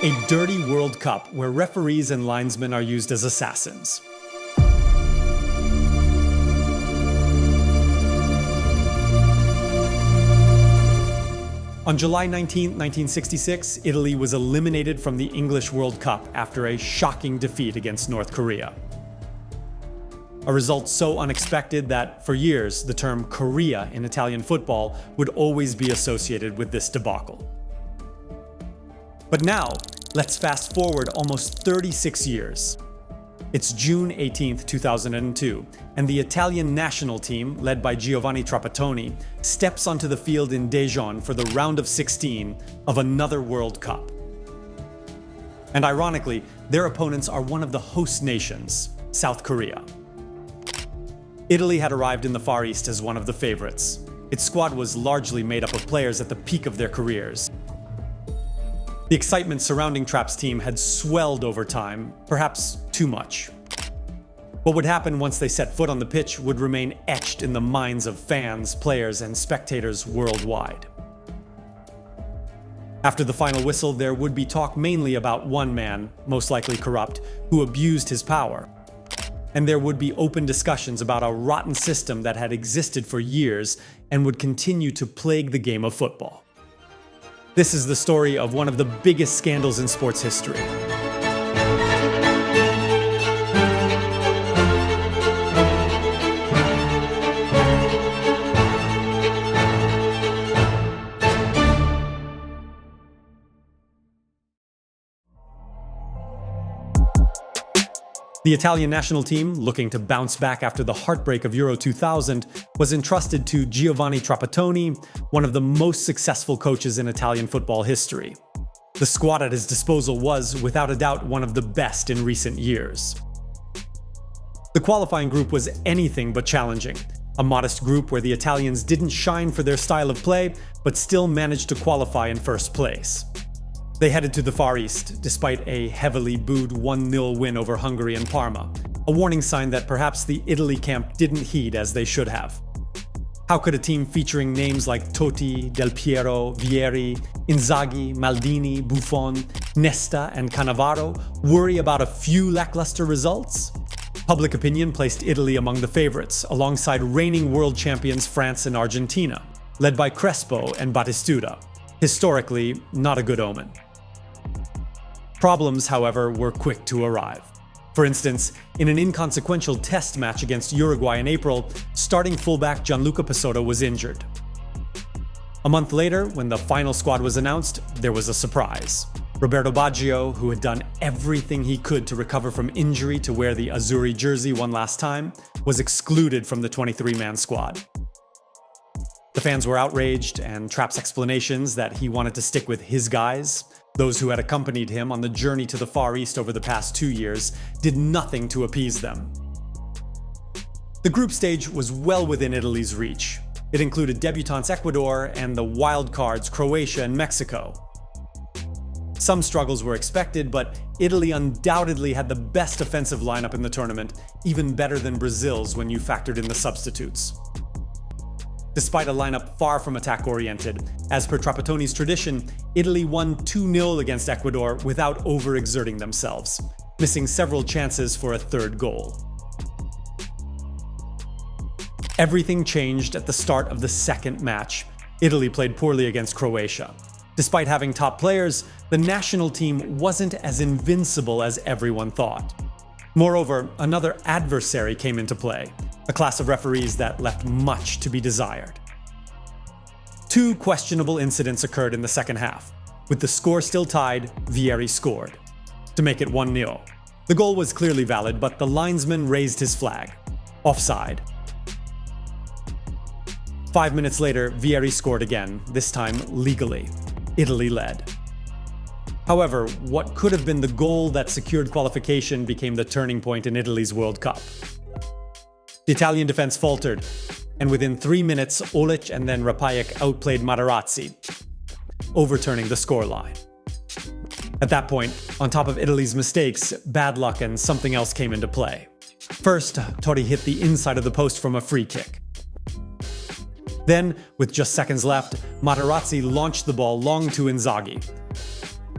A dirty World Cup where referees and linesmen are used as assassins. On July 19, 1966, Italy was eliminated from the English World Cup after a shocking defeat against North Korea. A result so unexpected that, for years, the term Korea in Italian football would always be associated with this debacle. But now, let's fast forward almost 36 years. It's June 18, 2002, and the Italian national team, led by Giovanni Trapattoni, steps onto the field in Daejeon for the round of 16 of another World Cup. And ironically, their opponents are one of the host nations, South Korea. Italy had arrived in the Far East as one of the favorites. Its squad was largely made up of players at the peak of their careers. The excitement surrounding Trap's team had swelled over time, perhaps too much. What would happen once they set foot on the pitch would remain etched in the minds of fans, players, and spectators worldwide. After the final whistle, there would be talk mainly about one man, most likely corrupt, who abused his power. And there would be open discussions about a rotten system that had existed for years and would continue to plague the game of football. This is the story of one of the biggest scandals in sports history. The Italian national team, looking to bounce back after the heartbreak of Euro 2000, was entrusted to Giovanni Trapattoni, one of the most successful coaches in Italian football history. The squad at his disposal was, without a doubt, one of the best in recent years. The qualifying group was anything but challenging, a modest group where the Italians didn't shine for their style of play, but still managed to qualify in first place. They headed to the Far East, despite a heavily booed 1-0 win over Hungary and Parma, a warning sign that perhaps the Italy camp didn't heed as they should have. How could a team featuring names like Totti, Del Piero, Vieri, Inzaghi, Maldini, Buffon, Nesta, and Cannavaro worry about a few lackluster results? Public opinion placed Italy among the favorites, alongside reigning world champions France and Argentina, led by Crespo and Battistuta. Historically, not a good omen. Problems, however, were quick to arrive. For instance, in an inconsequential test match against Uruguay in April, starting fullback Gianluca Pessotto was injured. A month later, when the final squad was announced, there was a surprise. Roberto Baggio, who had done everything he could to recover from injury to wear the Azzurri jersey one last time, was excluded from the 23-man squad. The fans were outraged, and Trap's explanations that he wanted to stick with his guys, those who had accompanied him on the journey to the Far East over the past 2 years, did nothing to appease them. The group stage was well within Italy's reach. It included debutants Ecuador and the wild cards Croatia and Mexico. Some struggles were expected, but Italy undoubtedly had the best offensive lineup in the tournament, even better than Brazil's when you factored in the substitutes. Despite a lineup far from attack-oriented, as per Trapattoni's tradition, Italy won 2-0 against Ecuador without overexerting themselves, missing several chances for a third goal. Everything changed at the start of the second match. Italy played poorly against Croatia. Despite having top players, the national team wasn't as invincible as everyone thought. Moreover, another adversary came into play, a class of referees that left much to be desired. Two questionable incidents occurred in the second half. With the score still tied, Vieri scored to make it 1-0. The goal was clearly valid, but the linesman raised his flag. Offside. 5 minutes later, Vieri scored again, this time legally. Italy led. However, what could have been the goal that secured qualification became the turning point in Italy's World Cup. The Italian defense faltered, and within 3 minutes, Olic and then Rapajek outplayed Materazzi, overturning the scoreline. At that point, on top of Italy's mistakes, bad luck and something else came into play. First, Totti hit the inside of the post from a free kick. Then, with just seconds left, Materazzi launched the ball long to Inzaghi.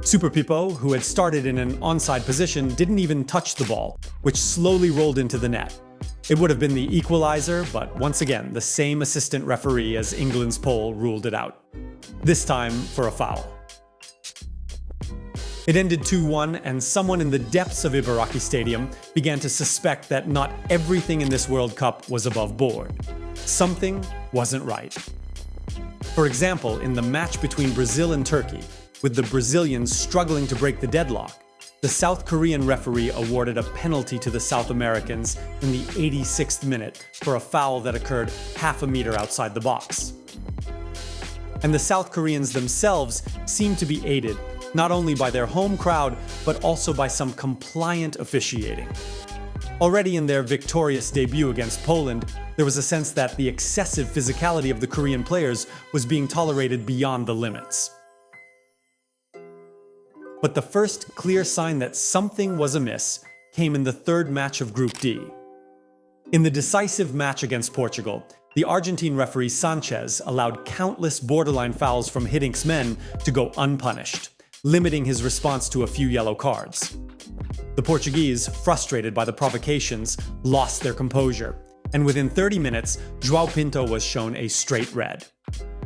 Super Pippo, who had started in an onside position, didn't even touch the ball, which slowly rolled into the net. It would have been the equalizer, but once again, the same assistant referee as England's poll ruled it out. This time for a foul. It ended 2-1, and someone in the depths of Ibaraki Stadium began to suspect that not everything in this World Cup was above board. Something wasn't right. For example, in the match between Brazil and Turkey, with the Brazilians struggling to break the deadlock, the South Korean referee awarded a penalty to the South Americans in the 86th minute for a foul that occurred half a meter outside the box. And the South Koreans themselves seemed to be aided not only by their home crowd, but also by some compliant officiating. Already in their victorious debut against Poland, there was a sense that the excessive physicality of the Korean players was being tolerated beyond the limits. But the first clear sign that something was amiss came in the third match of Group D. In the decisive match against Portugal, the Argentine referee Sanchez allowed countless borderline fouls from Hiddink's men to go unpunished, limiting his response to a few yellow cards. The Portuguese, frustrated by the provocations, lost their composure, and within 30 minutes, João Pinto was shown a straight red.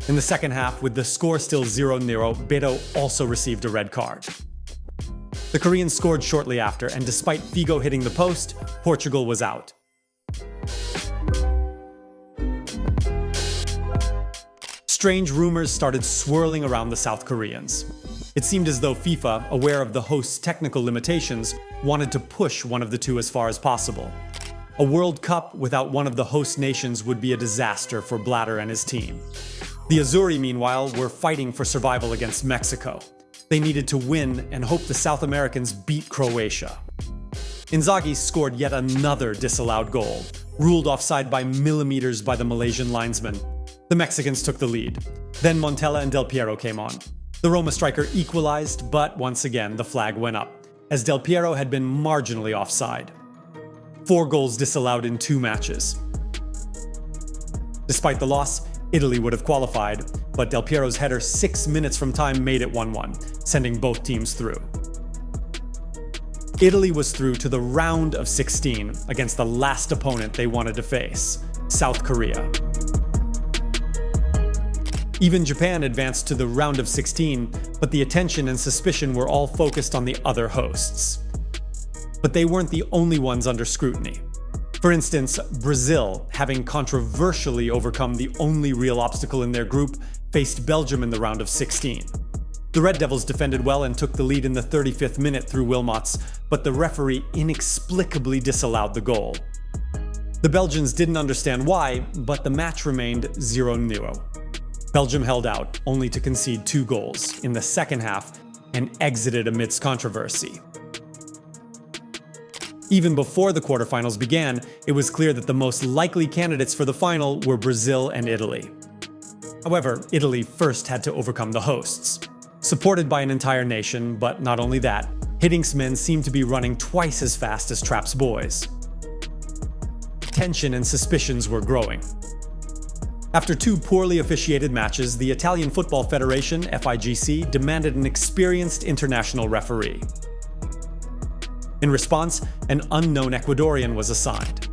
In the second half, with the score still 0-0, Beto also received a red card. The Koreans scored shortly after, and despite Figo hitting the post, Portugal was out. Strange rumors started swirling around the South Koreans. It seemed as though FIFA, aware of the host's technical limitations, wanted to push one of the two as far as possible. A World Cup without one of the host nations would be a disaster for Blatter and his team. The Azzurri, meanwhile, were fighting for survival against Mexico. They needed to win and hope the South Americans beat Croatia. Inzaghi scored yet another disallowed goal, ruled offside by millimeters by the Malaysian linesman. The Mexicans took the lead. Then Montella and Del Piero came on. The Roma striker equalized, but once again the flag went up, as Del Piero had been marginally offside. 4 goals disallowed in 2 matches. Despite the loss, Italy would have qualified, but Del Piero's header 6 minutes from time made it 1-1, sending both teams through. Italy was through to the round of 16 against the last opponent they wanted to face, South Korea. Even Japan advanced to the round of 16, but the attention and suspicion were all focused on the other hosts. But they weren't the only ones under scrutiny. For instance, Brazil, having controversially overcome the only real obstacle in their group, faced Belgium in the round of 16. The Red Devils defended well and took the lead in the 35th minute through Wilmots, but the referee inexplicably disallowed the goal. The Belgians didn't understand why, but the match remained 0-0. Belgium held out, only to concede 2 goals in the second half and exited amidst controversy. Even before the quarterfinals began, it was clear that the most likely candidates for the final were Brazil and Italy. However, Italy first had to overcome the hosts. Supported by an entire nation, but not only that, Hiddink's men seemed to be running twice as fast as Trapp's boys. Tension and suspicions were growing. After 2 poorly officiated matches, the Italian Football Federation, FIGC, demanded an experienced international referee. In response, an unknown Ecuadorian was assigned.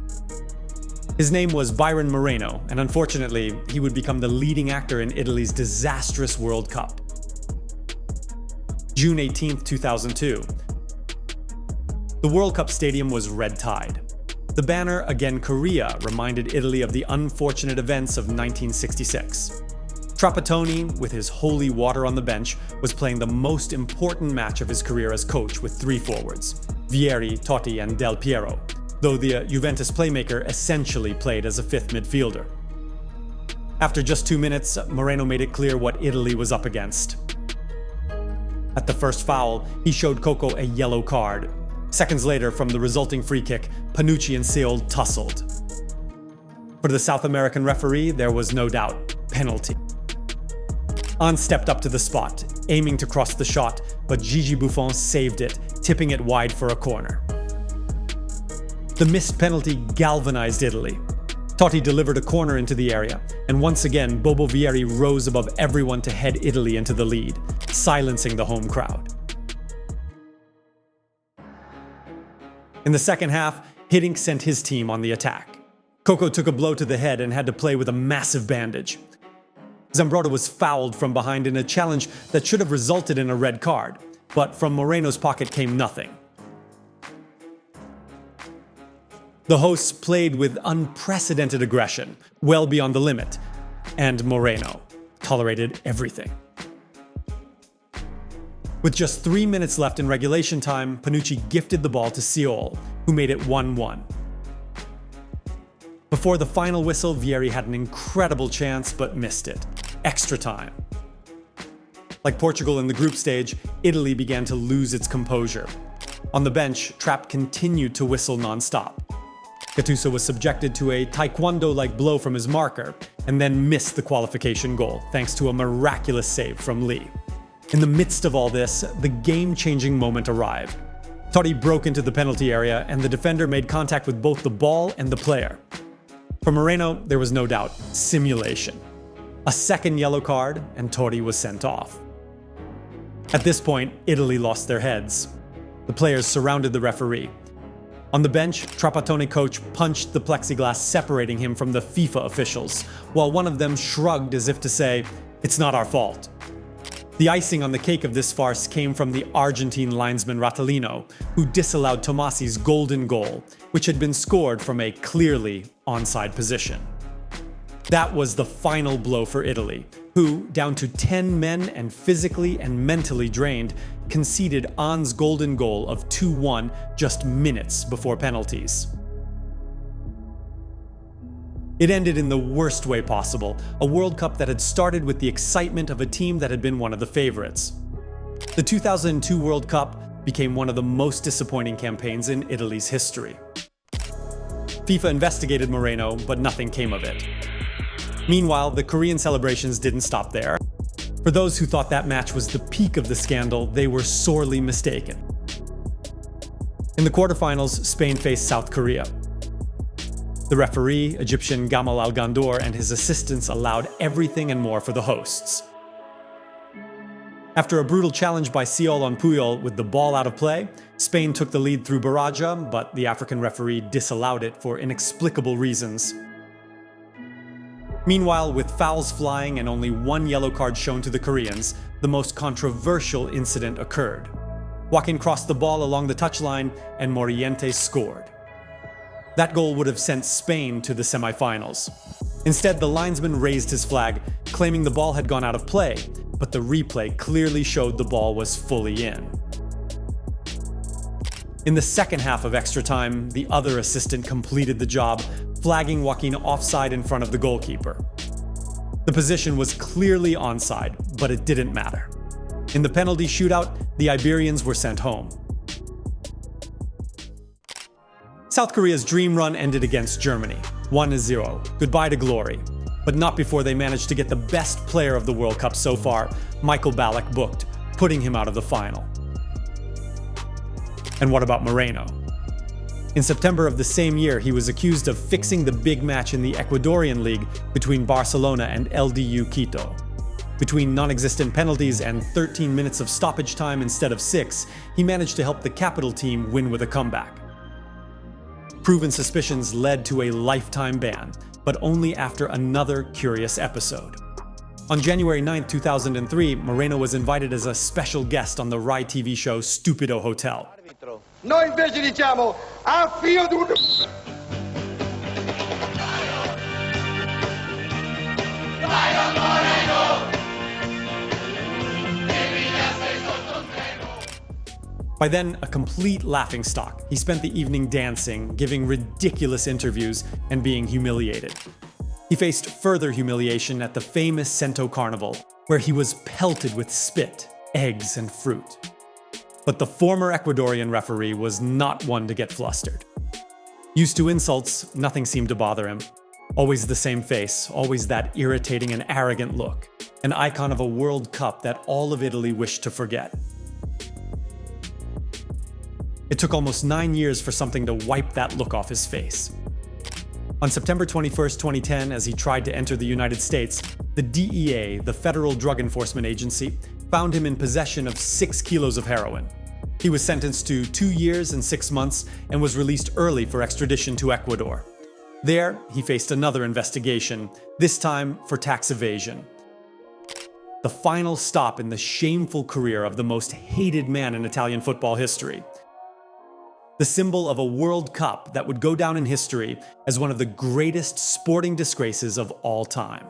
His name was Byron Moreno, and unfortunately, he would become the leading actor in Italy's disastrous World Cup. June 18, 2002. The World Cup stadium was red-tide. The banner, again Korea, reminded Italy of the unfortunate events of 1966. Trapattoni, with his holy water on the bench, was playing the most important match of his career as coach with 3 forwards, Vieri, Totti, and Del Piero, though the Juventus playmaker essentially played as a 5th midfielder. After just 2 minutes, Moreno made it clear what Italy was up against. At the first foul, he showed Coco a yellow card. Seconds later, from the resulting free kick, Panucci and Seoul tussled. For the South American referee, there was no doubt, penalty. An stepped up to the spot, aiming to cross the shot, but Gigi Buffon saved it, tipping it wide for a corner. The missed penalty galvanized Italy. Totti delivered a corner into the area, and once again Bobo Vieri rose above everyone to head Italy into the lead, silencing the home crowd. In the second half, Hiddink sent his team on the attack. Coco took a blow to the head and had to play with a massive bandage. Zambrotta was fouled from behind in a challenge that should have resulted in a red card, but from Moreno's pocket came nothing. The hosts played with unprecedented aggression, well beyond the limit, and Moreno tolerated everything. With just 3 minutes left in regulation time, Panucci gifted the ball to Seoul, who made it 1-1. Before the final whistle, Vieri had an incredible chance but missed it. Extra time. Like Portugal in the group stage, Italy began to lose its composure. On the bench, Trapp continued to whistle non-stop. Gattuso was subjected to a taekwondo-like blow from his marker, and then missed the qualification goal, thanks to a miraculous save from Lee. In the midst of all this, the game-changing moment arrived. Totti broke into the penalty area, and the defender made contact with both the ball and the player. For Moreno, there was no doubt, simulation. A second yellow card, and Totti was sent off. At this point, Italy lost their heads. The players surrounded the referee. On the bench, Trapattoni coach punched the plexiglass separating him from the FIFA officials, while one of them shrugged as if to say, "It's not our fault." The icing on the cake of this farce came from the Argentine linesman Rattalino, who disallowed Tomasi's golden goal, which had been scored from a clearly onside position. That was the final blow for Italy, who, down to 10 men and physically and mentally drained, conceded On's golden goal of 2-1 just minutes before penalties. It ended in the worst way possible, a World Cup that had started with the excitement of a team that had been one of the favorites. The 2002 World Cup became one of the most disappointing campaigns in Italy's history. FIFA investigated Moreno, but nothing came of it. Meanwhile, the Korean celebrations didn't stop there. For those who thought that match was the peak of the scandal, they were sorely mistaken. In the quarterfinals, Spain faced South Korea. The referee, Egyptian Gamal Al Gandour, and his assistants allowed everything and more for the hosts. After a brutal challenge by Seoul on Puyol with the ball out of play, Spain took the lead through Baraja, but the African referee disallowed it for inexplicable reasons. Meanwhile, with fouls flying and only one yellow card shown to the Koreans, the most controversial incident occurred. Joaquin crossed the ball along the touchline, and Moriente scored. That goal would have sent Spain to the semifinals. Instead, the linesman raised his flag, claiming the ball had gone out of play, but the replay clearly showed the ball was fully in. In the second half of extra time, the other assistant completed the job, flagging Joaquin offside in front of the goalkeeper. The position was clearly onside, but it didn't matter. In the penalty shootout, the Iberians were sent home. South Korea's dream run ended against Germany, 1-0, goodbye to glory. But not before they managed to get the best player of the World Cup so far, Michael Ballack, booked, putting him out of the final. And what about Moreno? In September of the same year, he was accused of fixing the big match in the Ecuadorian League between Barcelona and LDU Quito. Between non-existent penalties and 13 minutes of stoppage time instead of 6, he managed to help the capital team win with a comeback. Proven suspicions led to a lifetime ban, but only after another curious episode. On January 9, 2003, Moreno was invited as a special guest on the Rai TV show Stupido Hotel. Noi invece diciamo a fio di un... By then, a complete laughingstock, he spent the evening dancing, giving ridiculous interviews, and being humiliated. He faced further humiliation at the famous Sento Carnival, where he was pelted with spit, eggs, and fruit. But the former Ecuadorian referee was not one to get flustered. Used to insults, nothing seemed to bother him. Always the same face, always that irritating and arrogant look. An icon of a World Cup that all of Italy wished to forget. It took almost 9 years for something to wipe that look off his face. On September 21, 2010, as he tried to enter the United States, the DEA, the Federal Drug Enforcement Agency, found him in possession of 6 kilos of heroin. He was sentenced to 2 years and 6 months and was released early for extradition to Ecuador. There, he faced another investigation, this time for tax evasion. The final stop in the shameful career of the most hated man in Italian football history. The symbol of a World Cup that would go down in history as one of the greatest sporting disgraces of all time.